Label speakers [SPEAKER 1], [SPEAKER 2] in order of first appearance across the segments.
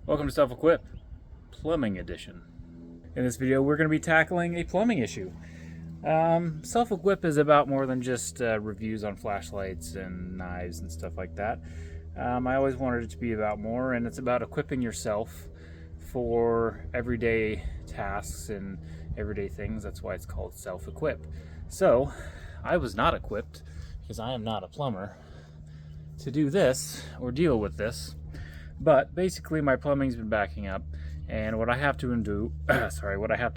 [SPEAKER 1] Welcome to Self-Equip, Plumbing Edition. In this video, we're going to be tackling a plumbing issue. Self-Equip is about more than just reviews on flashlights and knives and stuff like that. I always wanted it to be about more, and it's about equipping yourself for everyday tasks and everyday things. That's why it's called Self-Equip. So, I was not equipped, because I am not a plumber, to do this or deal with this. But basically my plumbing's been backing up, and what I have to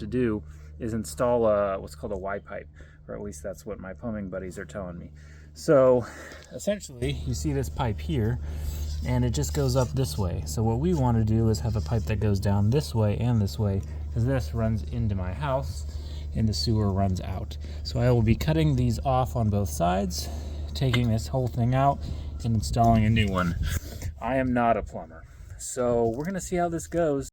[SPEAKER 1] do is install what's called a Y pipe, or at least that's what my plumbing buddies are telling me. So essentially you see this pipe here, and it just goes up this way. So what we want to do is have a pipe that goes down this way and this way, because this runs into my house and the sewer runs out. So I will be cutting these off on both sides, taking this whole thing out and installing a new one. I am not a plumber, so we're gonna see how this goes.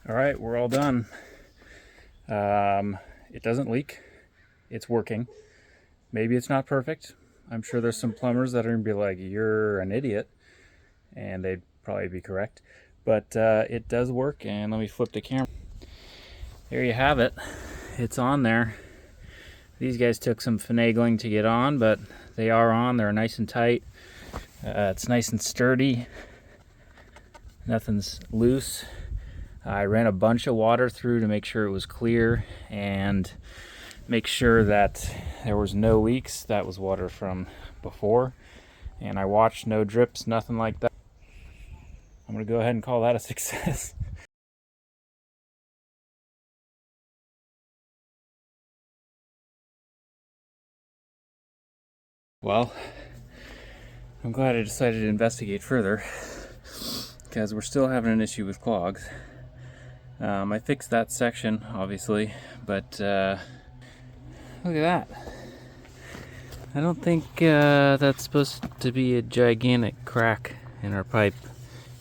[SPEAKER 1] All right, we're all done. It doesn't leak. It's working. Maybe it's not perfect. I'm sure there's some plumbers that are gonna be like, you're an idiot, and they'd probably be correct. But it does work, and let me flip the camera. There you have it. It's on there. These guys took some finagling to get on, but they are on. They're nice and tight. It's nice and sturdy. Nothing's loose. I ran a bunch of water through to make sure it was clear and make sure that there was no leaks. That was water from before. And I watched no drips, nothing like that. I'm gonna go ahead and call that a success. Well, I'm glad I decided to investigate further, because we're still having an issue with clogs. I fixed that section, obviously, but look at that. I don't think that's supposed to be a gigantic crack in our pipe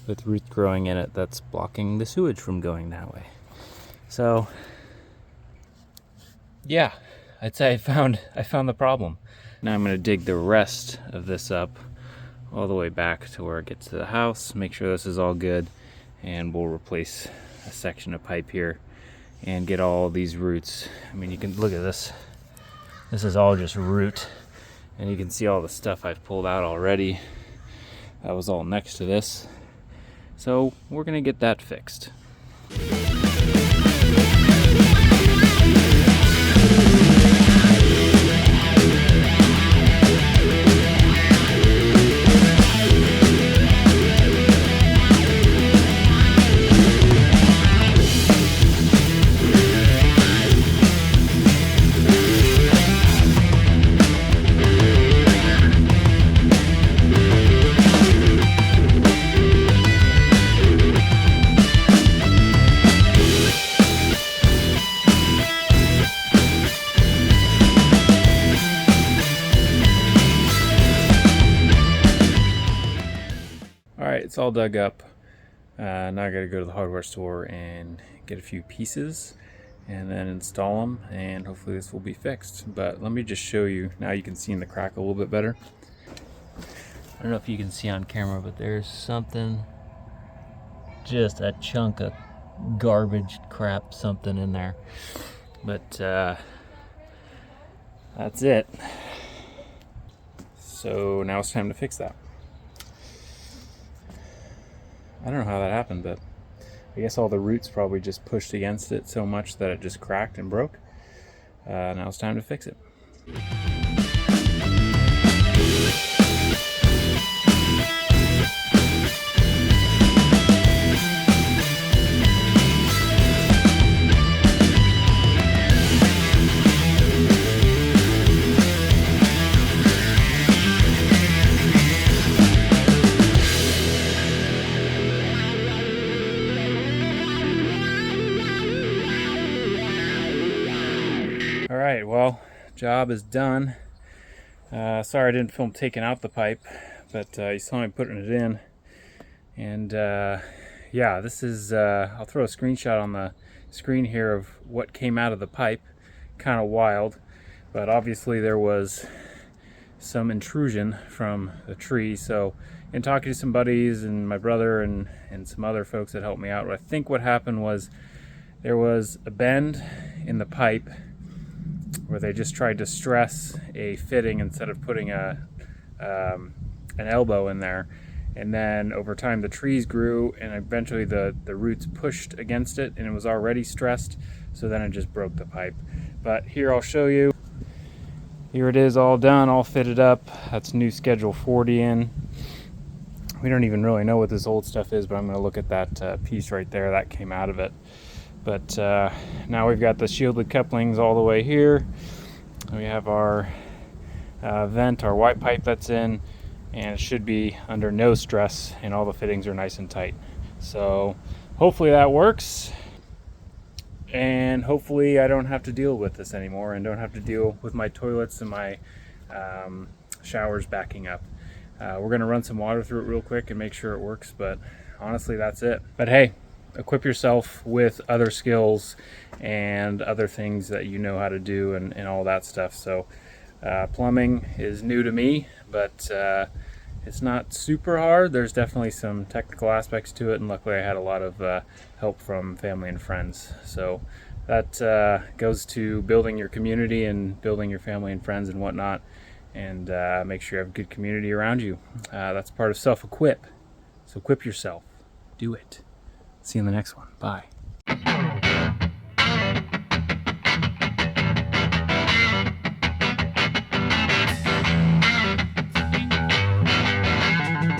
[SPEAKER 1] with roots growing in it that's blocking the sewage from going that way. So, yeah, I'd say I found the problem. Now I'm going to dig the rest of this up all the way back to where it gets to the house, make sure this is all good, and we'll replace a section of pipe here and get all these roots. I mean, you can look at this. This is all just root, and you can see all the stuff I've pulled out already. That was all next to this. So we're gonna get that fixed. Alright, it's all dug up. Now I gotta go to the hardware store and get a few pieces and then install them, and hopefully this will be fixed. But let me just show you. Now you can see in the crack a little bit better. I don't know if you can see on camera, but there's something, just a chunk of garbage crap something in there. But that's it. So now it's time to fix that. I don't know how that happened, but I guess all the roots probably just pushed against it so much that it just cracked and broke. Now it's time to fix it. Alright, well, job is done. Sorry I didn't film taking out the pipe, but you saw me putting it in. And yeah, this is, I'll throw a screenshot on the screen here of what came out of the pipe. Kind of wild, but obviously there was some intrusion from the tree. So in talking to some buddies and my brother and some other folks that helped me out, I think what happened was there was a bend in the pipe where they just tried to stress a fitting instead of putting an elbow in there. And then over time the trees grew and eventually the roots pushed against it and it was already stressed, so then it just broke the pipe. But here I'll show you. Here it is, all done, all fitted up. That's new schedule 40 in. We don't even really know what this old stuff is, but I'm going to look at that piece right there that came out of it. But now we've got the shielded couplings all the way here. We have our vent, our white pipe that's in, and it should be under no stress and all the fittings are nice and tight. So hopefully that works, and hopefully I don't have to deal with this anymore and don't have to deal with my toilets and my showers backing up. We're going to run some water through it real quick and make sure it works, but honestly that's it. But hey, equip yourself with other skills and other things that you know how to do and all that stuff. So plumbing is new to me, but it's not super hard. There's definitely some technical aspects to it, and luckily I had a lot of help from family and friends. So that goes to building your community and building your family and friends and whatnot, and make sure you have a good community around you. That's part of self-equip. So equip yourself. Do it. See you in the next one. Bye.